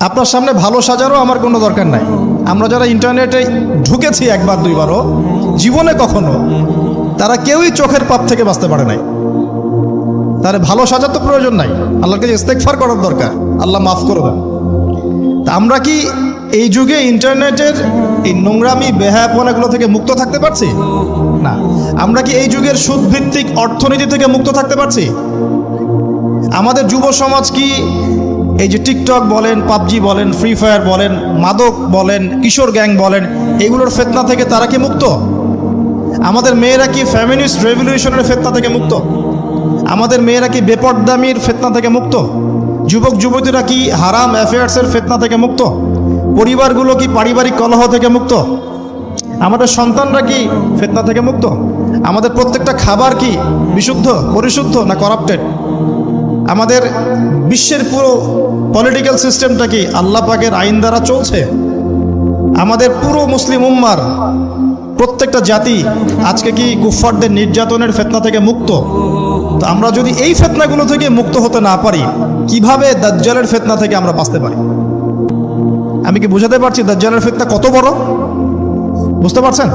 আপনার সামনে ভালো সাজারও আমার কোনো দরকার নাই। আমরা যারা ইন্টারনেটে ঢুকেছি একবার দুইবারও, জীবনে কখনো তারা কেউই চোখের পাপ থেকে বাঁচতে পারে নাই। তার ভালো সাজার তো প্রয়োজন নাই, আল্লাহর কাছে ইস্তেগফার করার দরকার, আল্লাহ মাফ করে দেন। তা আমরা কি এই যুগে ইন্টারনেটের এই নোংরামি বেহায়াপনাগুলো থেকে মুক্ত থাকতে পারছি? না। আমরা কি এই যুগের সুদভিত্তিক অর্থনীতি থেকে মুক্ত থাকতে পারছি? আমাদের যুব সমাজ কি এই যে টিকটক বলেন, পাবজি বলেন, ফ্রি ফায়ার বলেন, মাদক বলেন, কিশোর গ্যাং বলেন, এগুলোর ফেতনা থেকে তারা কি মুক্ত? আমাদের মেয়েরা কি ফেমিনিস্ট রেভলিউশনের ফেতনা থেকে মুক্ত? আমাদের মেয়েরা কি বেপরদামির ফেতনা থেকে মুক্ত? যুবক যুবতীরা কি হারাম অ্যাফেয়ার্সের ফেতনা থেকে মুক্ত? পরিবারগুলো কি পারিবারিক কলহ থেকে মুক্ত? আমাদের সন্তানরা কি ফেতনা থেকে মুক্ত? আমাদের প্রত্যেকটা খাবার কি বিশুদ্ধ, পরিশুদ্ধ না করাপ্টেড? আমাদের বিশ্বের পুরো পলিটিক্যাল সিস্টেমটা কি আল্লাহ পাকের আইন দ্বারা চলছে? আমাদের পুরো মুসলিম উম্মার প্রত্যেকটা জাতি আজকে কি কুফফারদের নির্যাতনের ফেতনা থেকে মুক্ত? তো আমরা যদি এই ফেতনাগুলো থেকে মুক্ত হতে না পারি, কিভাবে দাজ্জালের ফেতনা থেকে আমরা বাঁচতে পারি? আমি কি বুঝাতে পারছি দাজ্জালের ফেতনা কত বড়? বুঝতে পারছেন?